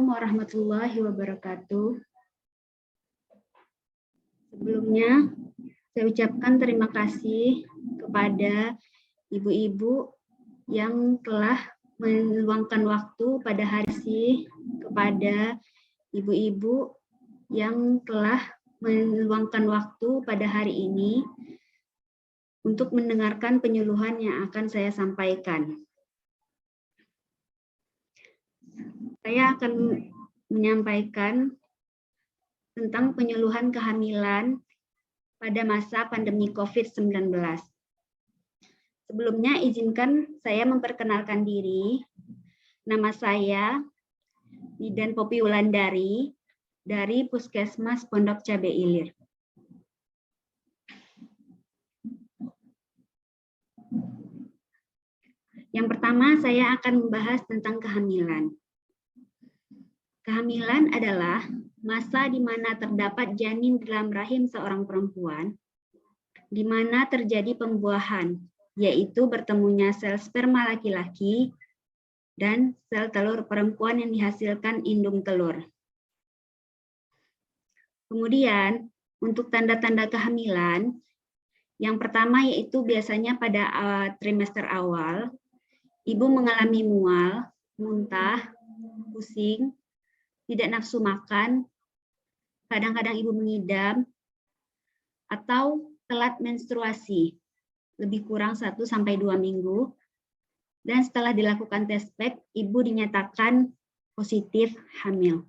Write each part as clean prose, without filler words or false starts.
Assalamualaikum warahmatullahi wabarakatuh. Sebelumnya, saya ucapkan terima kasih kepada ibu-ibu yang telah meluangkan waktu pada hari ini, kepada ibu-ibu yang telah meluangkan waktu pada hari ini untuk mendengarkan penyuluhan yang akan saya sampaikan. Saya akan menyampaikan tentang penyuluhan kehamilan pada masa pandemi COVID-19. Sebelumnya izinkan saya memperkenalkan diri. Nama saya Bidan Popi Wulandari dari Puskesmas Pondok Cabe Ilir. Yang pertama saya akan membahas tentang kehamilan. Kehamilan adalah masa di mana terdapat janin dalam rahim seorang perempuan, di mana terjadi pembuahan, yaitu bertemunya sel sperma laki-laki dan sel telur perempuan yang dihasilkan indung telur. Kemudian, untuk tanda-tanda kehamilan, yang pertama yaitu biasanya pada trimester awal, ibu mengalami mual, muntah, pusing, tidak nafsu makan, kadang-kadang ibu mengidam, atau telat menstruasi, lebih kurang 1-2 minggu, dan setelah dilakukan tes PEG, ibu dinyatakan positif hamil.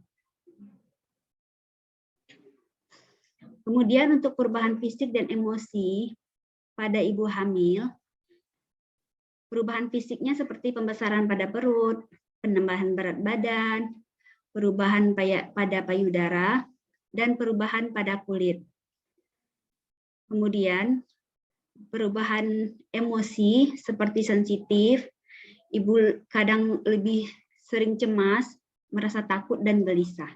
Kemudian untuk perubahan fisik dan emosi pada ibu hamil, perubahan fisiknya seperti pembesaran pada perut, penambahan berat badan, perubahan pada payudara, dan perubahan pada kulit. Kemudian, perubahan emosi seperti sensitif, ibu kadang lebih sering cemas, merasa takut, dan gelisah.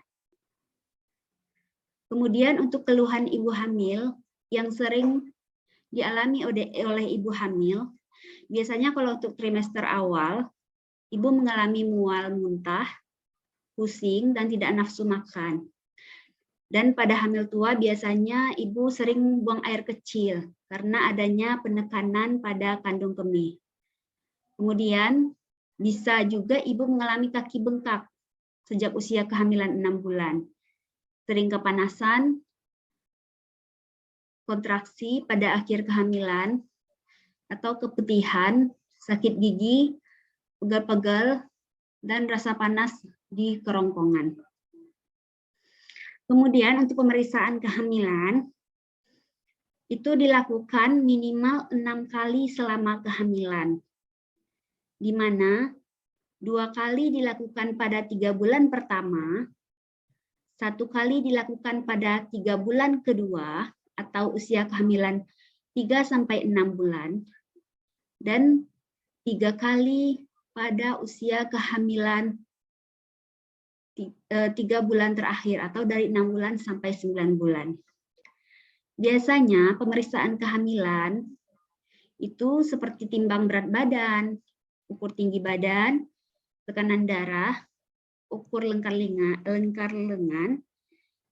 Kemudian untuk keluhan ibu hamil yang sering dialami oleh ibu hamil, biasanya kalau untuk trimester awal, ibu mengalami mual muntah, pusing, dan tidak nafsu makan. Dan pada hamil tua biasanya ibu sering buang air kecil karena adanya penekanan pada kandung kemih. Kemudian bisa juga ibu mengalami kaki bengkak sejak usia kehamilan 6 bulan. Sering kepanasan, kontraksi pada akhir kehamilan, atau keputihan, sakit gigi, pegal-pegal, dan rasa panas di kerongkongan. Kemudian untuk pemeriksaan kehamilan, itu dilakukan minimal 6 kali selama kehamilan, di mana 2 kali dilakukan pada 3 bulan pertama, 1 kali dilakukan pada 3 bulan kedua, atau usia kehamilan 3-6 bulan, dan 3 kali pada usia kehamilan 3 bulan terakhir atau dari 6 bulan sampai 9 bulan. Biasanya pemeriksaan kehamilan itu seperti timbang berat badan, ukur tinggi badan, tekanan darah, ukur lingkar lengan,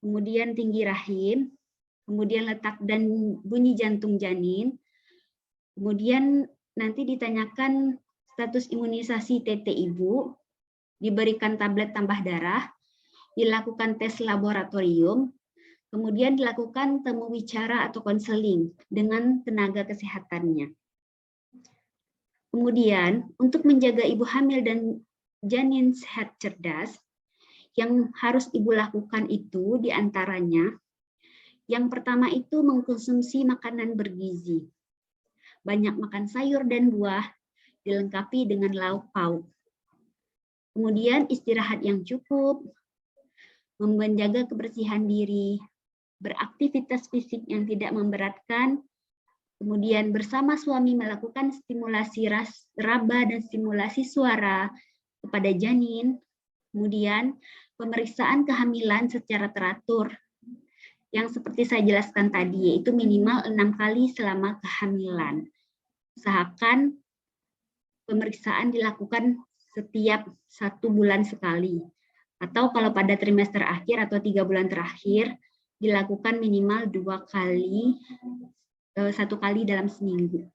kemudian tinggi rahim, kemudian letak dan bunyi jantung janin, kemudian nanti ditanyakan status imunisasi TT ibu, diberikan tablet tambah darah, dilakukan tes laboratorium, kemudian dilakukan temu bicara atau konseling dengan tenaga kesehatannya. Kemudian, untuk menjaga ibu hamil dan janin sehat cerdas, yang harus ibu lakukan itu diantaranya, yang pertama itu mengkonsumsi makanan bergizi. Banyak makan sayur dan buah, dilengkapi dengan lauk pauk. Kemudian istirahat yang cukup, menjaga kebersihan diri, beraktivitas fisik yang tidak memberatkan, kemudian bersama suami melakukan stimulasi raba dan stimulasi suara kepada janin, kemudian pemeriksaan kehamilan secara teratur, yang seperti saya jelaskan tadi, yaitu minimal 6 kali selama kehamilan. Usahakan pemeriksaan dilakukan setiap 1 bulan sekali. Atau kalau pada trimester akhir atau 3 bulan terakhir, dilakukan minimal 2 kali, 1 kali dalam seminggu.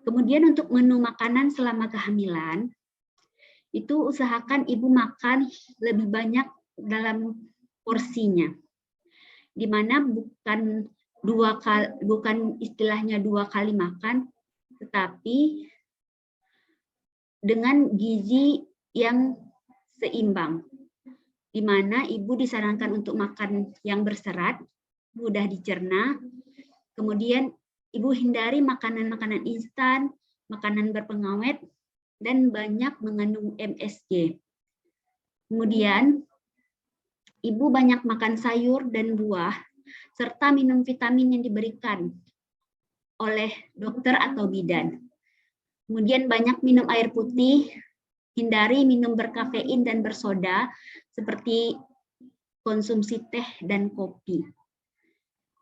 Kemudian untuk menu makanan selama kehamilan, itu usahakan ibu makan lebih banyak dalam porsinya, di mana bukan istilahnya 2 kali makan, tetapi dengan gizi yang seimbang, di mana ibu disarankan untuk makan yang berserat, mudah dicerna, kemudian ibu hindari makanan-makanan instan, makanan berpengawet, dan banyak mengandung MSG. Kemudian, ibu banyak makan sayur dan buah, serta minum vitamin yang diberikan oleh dokter atau bidan. Kemudian banyak minum air putih, hindari minum berkafein dan bersoda, seperti konsumsi teh dan kopi.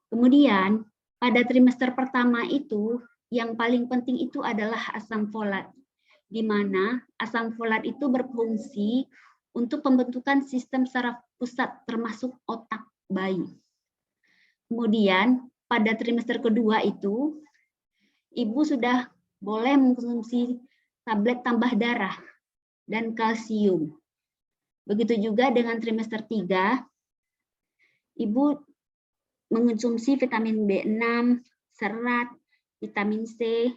Kemudian, pada trimester pertama itu, yang paling penting itu adalah asam folat, di mana asam folat itu berfungsi untuk pembentukan sistem saraf pusat termasuk otak bayi. Kemudian pada trimester kedua itu, ibu sudah boleh mengkonsumsi tablet tambah darah dan kalsium. Begitu juga dengan trimester 3, ibu mengkonsumsi vitamin B6, serat, vitamin C,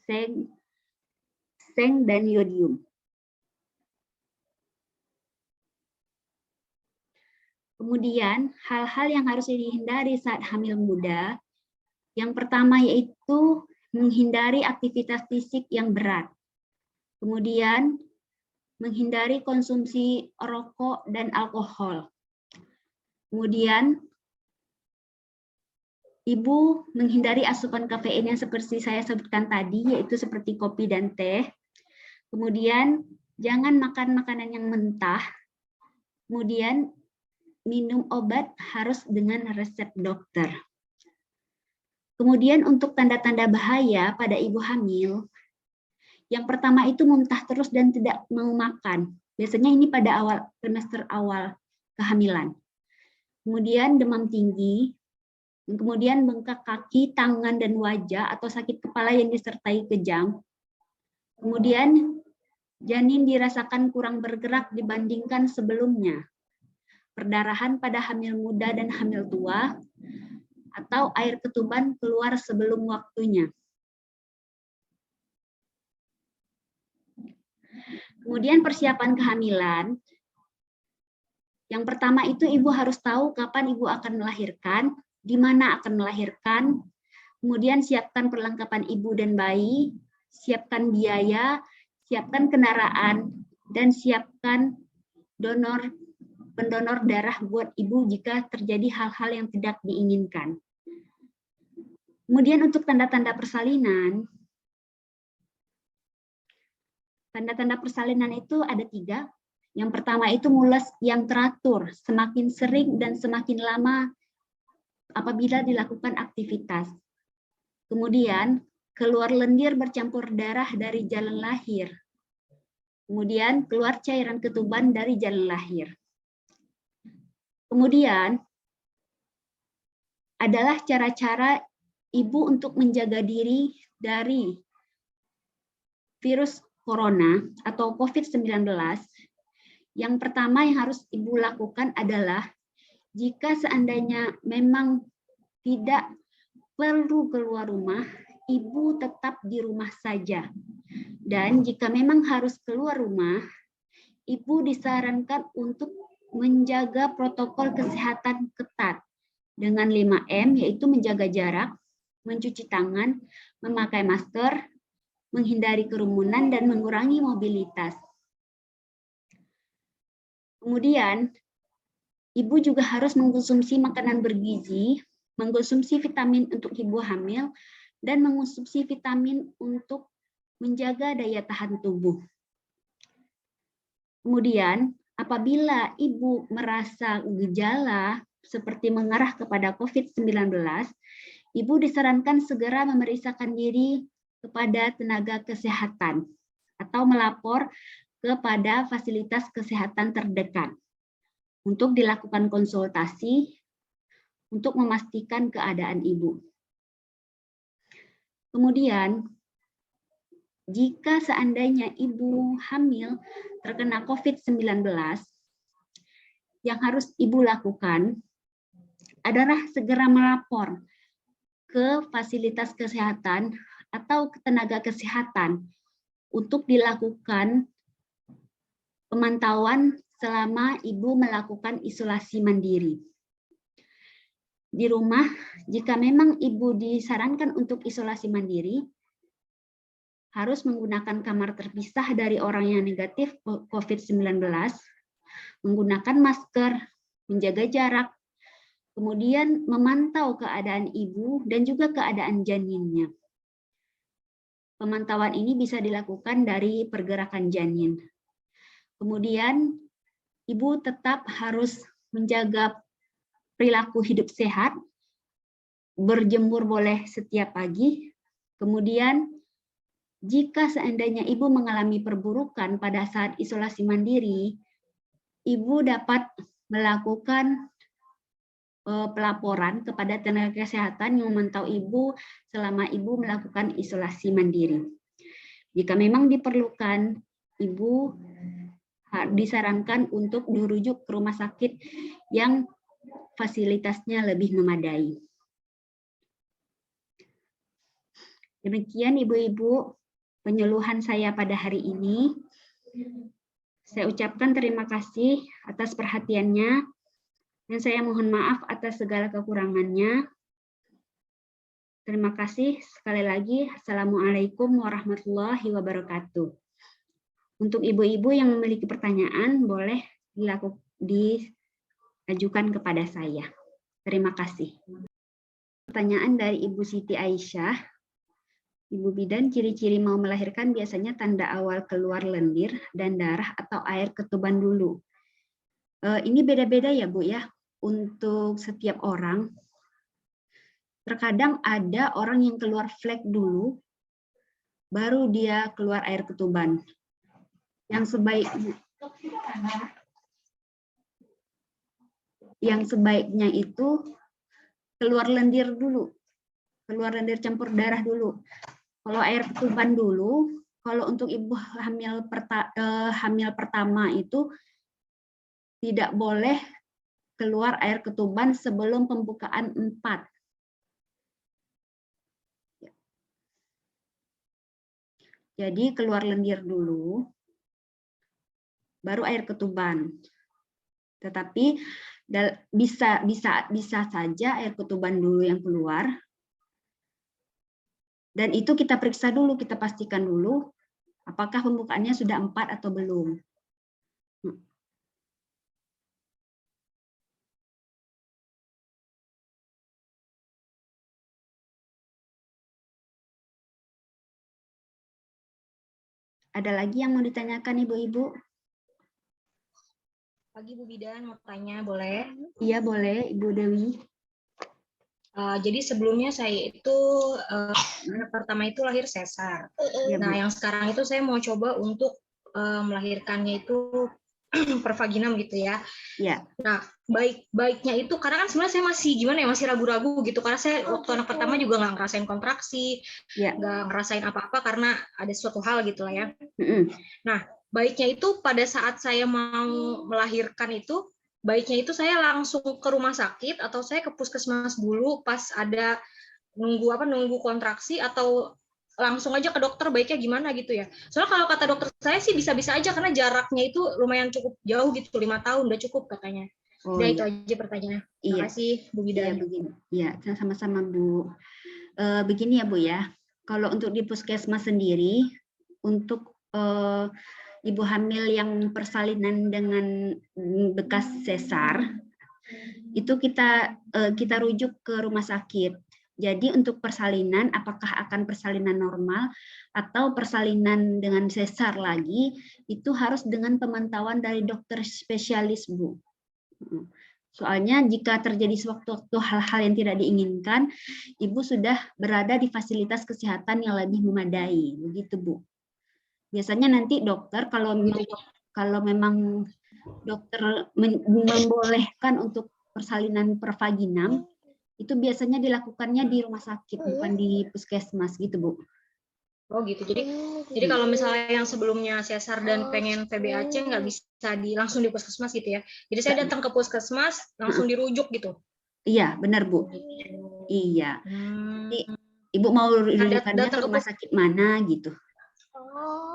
seng, dan yodium. Kemudian, hal-hal yang harus dihindari saat hamil muda, yang pertama yaitu menghindari aktivitas fisik yang berat. Kemudian, menghindari konsumsi rokok dan alkohol. Kemudian, ibu menghindari asupan kafein yang seperti saya sebutkan tadi, yaitu seperti kopi dan teh. Kemudian, jangan makan makanan yang mentah. Kemudian, minum obat harus dengan resep dokter. Kemudian untuk tanda-tanda bahaya pada ibu hamil, yang pertama itu muntah terus dan tidak mau makan. Biasanya ini pada trimester awal kehamilan. Kemudian demam tinggi, kemudian bengkak kaki, tangan, dan wajah atau sakit kepala yang disertai kejang. Kemudian janin dirasakan kurang bergerak dibandingkan sebelumnya. Perdarahan pada hamil muda dan hamil tua, atau air ketuban keluar sebelum waktunya. Kemudian persiapan kehamilan. Yang pertama itu ibu harus tahu kapan ibu akan melahirkan, di mana akan melahirkan, kemudian siapkan perlengkapan ibu dan bayi, siapkan biaya, siapkan kendaraan, dan siapkan pendonor darah buat ibu jika terjadi hal-hal yang tidak diinginkan. Kemudian untuk tanda-tanda persalinan, tanda-tanda persalinan itu ada 3. Yang pertama itu mules yang teratur, semakin sering dan semakin lama apabila dilakukan aktivitas. Kemudian keluar lendir bercampur darah dari jalan lahir. Kemudian keluar cairan ketuban dari jalan lahir. Kemudian adalah cara-cara ibu untuk menjaga diri dari virus corona atau COVID-19. Yang pertama yang harus ibu lakukan adalah jika seandainya memang tidak perlu keluar rumah, ibu tetap di rumah saja. Dan jika memang harus keluar rumah, ibu disarankan untuk menjaga protokol kesehatan ketat dengan 5M, yaitu menjaga jarak, mencuci tangan, memakai masker, menghindari kerumunan, dan mengurangi mobilitas. Kemudian, ibu juga harus mengkonsumsi makanan bergizi, mengkonsumsi vitamin untuk ibu hamil, dan mengkonsumsi vitamin untuk menjaga daya tahan tubuh. Kemudian, apabila ibu merasa gejala seperti mengarah kepada COVID-19, ibu disarankan segera memeriksakan diri kepada tenaga kesehatan atau melapor ke kepada fasilitas kesehatan terdekat untuk dilakukan konsultasi untuk memastikan keadaan ibu. Kemudian, jika seandainya ibu hamil terkena COVID-19, yang harus ibu lakukan adalah segera melapor ke fasilitas kesehatan atau ke tenaga kesehatan untuk dilakukan pemantauan selama ibu melakukan isolasi mandiri. Di rumah, jika memang ibu disarankan untuk isolasi mandiri, harus menggunakan kamar terpisah dari orang yang negatif COVID-19, menggunakan masker, menjaga jarak, kemudian memantau keadaan ibu dan juga keadaan janinnya. Pemantauan ini bisa dilakukan dari pergerakan janin. Kemudian, ibu tetap harus menjaga perilaku hidup sehat, berjemur boleh setiap pagi. Kemudian, jika seandainya ibu mengalami perburukan pada saat isolasi mandiri, ibu dapat melakukan pelaporan kepada tenaga kesehatan yang memantau ibu selama ibu melakukan isolasi mandiri. Jika memang diperlukan, ibu disarankan untuk dirujuk ke rumah sakit yang fasilitasnya lebih memadai. Demikian ibu-ibu penyuluhan saya pada hari ini. Saya ucapkan terima kasih atas perhatiannya dan saya mohon maaf atas segala kekurangannya. Terima kasih sekali lagi. Assalamualaikum warahmatullahi wabarakatuh. Untuk ibu-ibu yang memiliki pertanyaan, boleh diajukan kepada saya. Terima kasih. Pertanyaan dari Ibu Siti Aisyah. Ibu bidan, ciri-ciri mau melahirkan biasanya tanda awal keluar lendir dan darah atau air ketuban dulu. Ini beda-beda ya Bu ya, untuk setiap orang. Terkadang ada orang yang keluar flek dulu, baru dia keluar air ketuban. Yang sebaiknya itu keluar lendir dulu, keluar lendir campur darah dulu. Kalau air ketuban dulu, kalau untuk ibu hamil pertama itu tidak boleh keluar air ketuban sebelum pembukaan 4. Jadi keluar lendir dulu, baru air ketuban. Tetapi bisa saja air ketuban dulu yang keluar. Dan itu kita periksa dulu, kita pastikan dulu apakah pembukaannya sudah 4 atau belum. Ada lagi yang mau ditanyakan Ibu-ibu? Pagi Bu Bidan, mau tanya boleh? Iya boleh Ibu Dewi. Jadi sebelumnya saya itu anak pertama itu lahir sesar. Ya, Nah Bu. yang sekarang itu saya mau coba untuk melahirkannya itu per vaginam gitu ya. Ya. Nah baiknya itu karena kan sebenarnya saya masih ragu-ragu gitu karena saya waktu anak pertama juga nggak ngerasain kontraksi, nggak ngerasain apa-apa karena ada suatu hal gitu lah ya. Nah baiknya itu pada saat saya mau melahirkan itu, baiknya itu saya langsung ke rumah sakit atau saya ke puskesmas dulu pas ada nunggu kontraksi atau langsung aja ke dokter baiknya gimana gitu ya. Soalnya kalau kata dokter saya sih bisa-bisa aja karena jaraknya itu lumayan cukup jauh gitu, 5 tahun udah cukup katanya. Udah itu aja pertanyaannya. Terima kasih Bu Bidan. Iya begini. Iya, sama-sama Bu. Begini ya Bu ya. Kalau untuk di puskesmas sendiri untuk ibu hamil yang persalinan dengan bekas sesar itu kita rujuk ke rumah sakit. Jadi untuk persalinan apakah akan persalinan normal atau persalinan dengan sesar lagi itu harus dengan pemantauan dari dokter spesialis Bu. Soalnya jika terjadi sewaktu-waktu hal-hal yang tidak diinginkan, ibu sudah berada di fasilitas kesehatan yang lebih memadai, begitu Bu. Biasanya nanti dokter kalau memang dokter membolehkan untuk persalinan pervaginam, itu biasanya dilakukannya di rumah sakit, bukan di puskesmas gitu, Bu. Oh gitu. Jadi kalau misalnya yang sebelumnya sesar dan pengen PBAC nggak bisa langsung di puskesmas gitu ya. Jadi saya datang ke puskesmas langsung dirujuk gitu. Iya, benar, Bu. Iya. Jadi, Ibu mau rujukannya ke rumah sakit mana gitu.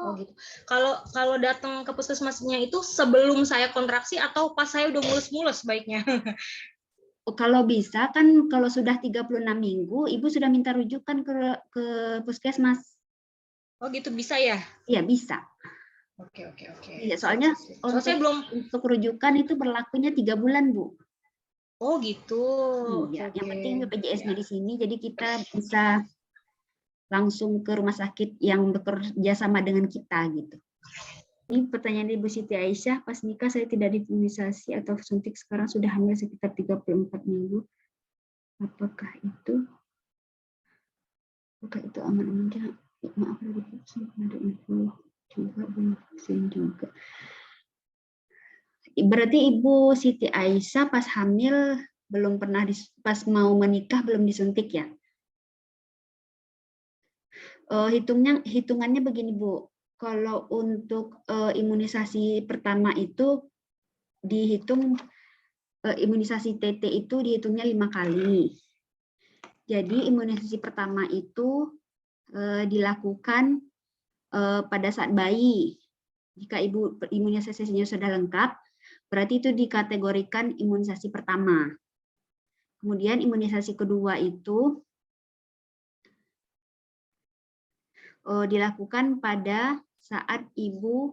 Oh gitu. Kalau datang ke puskesmasnya itu sebelum saya kontraksi atau pas saya udah mulus-mulus baiknya? Kalau bisa kan kalau sudah 36 minggu, Ibu sudah minta rujukan ke puskesmas. Oh gitu, bisa ya? Iya, bisa. Oke. Iya, soalnya untuk rujukan itu berlakunya 3 bulan, Bu. Oh gitu. Iya, yang penting BPJS-nya di sini, jadi kita bisa langsung ke rumah sakit yang bekerja sama dengan kita gitu. Ini pertanyaan Ibu Siti Aisyah, pas nikah saya tidak diimunisasi atau suntik, sekarang sudah hamil sekitar 34 minggu. Apakah itu aman-aman aja? Maaf, ada info juga belum vaksin juga. Berarti Ibu Siti Aisyah pas hamil belum pernah pas mau menikah belum disuntik ya? Hitungannya begini, Bu. Kalau untuk imunisasi pertama itu dihitung, imunisasi TT itu dihitungnya 5 kali. Jadi imunisasi pertama itu dilakukan pada saat bayi. Jika Ibu imunisasinya sudah lengkap, berarti itu dikategorikan imunisasi pertama. Kemudian imunisasi kedua itu dilakukan pada saat Ibu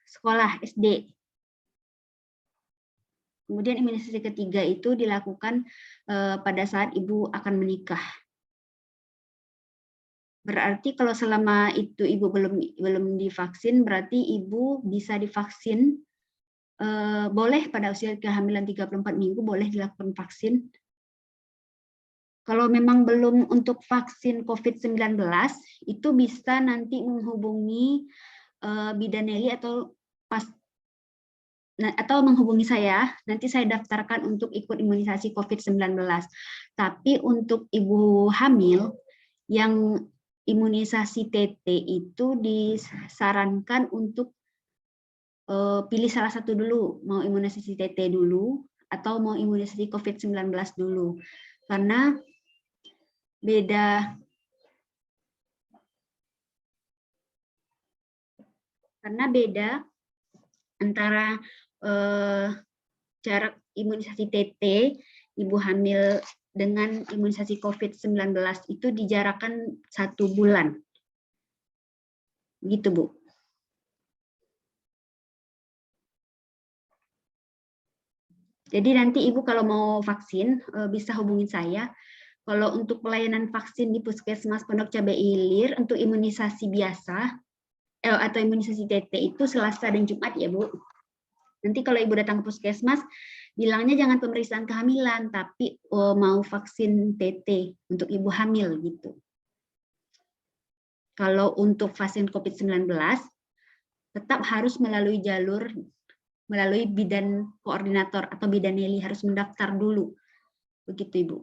sekolah SD. Kemudian imunisasi ketiga itu dilakukan pada saat Ibu akan menikah. Berarti kalau selama itu Ibu belum divaksin, berarti Ibu bisa divaksin, boleh pada usia kehamilan 34 minggu boleh dilakukan vaksin. Kalau memang belum untuk vaksin COVID-19, itu bisa nanti menghubungi Bidan Nelly atau menghubungi saya, nanti saya daftarkan untuk ikut imunisasi COVID-19. Tapi untuk ibu hamil yang imunisasi TT itu disarankan untuk pilih salah satu dulu, mau imunisasi TT dulu atau mau imunisasi COVID-19 dulu. Karena beda antara jarak imunisasi TT ibu hamil dengan imunisasi COVID-19 itu dijarakkan 1 bulan. Gitu, Bu. Jadi nanti Ibu kalau mau vaksin bisa hubungin saya. Kalau untuk pelayanan vaksin di Puskesmas Pondok Cabe Ilir untuk imunisasi biasa atau imunisasi TT itu Selasa dan Jumat ya, Bu. Nanti kalau Ibu datang ke Puskesmas, bilangnya jangan pemeriksaan kehamilan, tapi mau vaksin TT untuk Ibu hamil gitu. Kalau untuk vaksin COVID-19, tetap harus melalui bidan koordinator atau bidan Nelly, harus mendaftar dulu. Begitu, Ibu.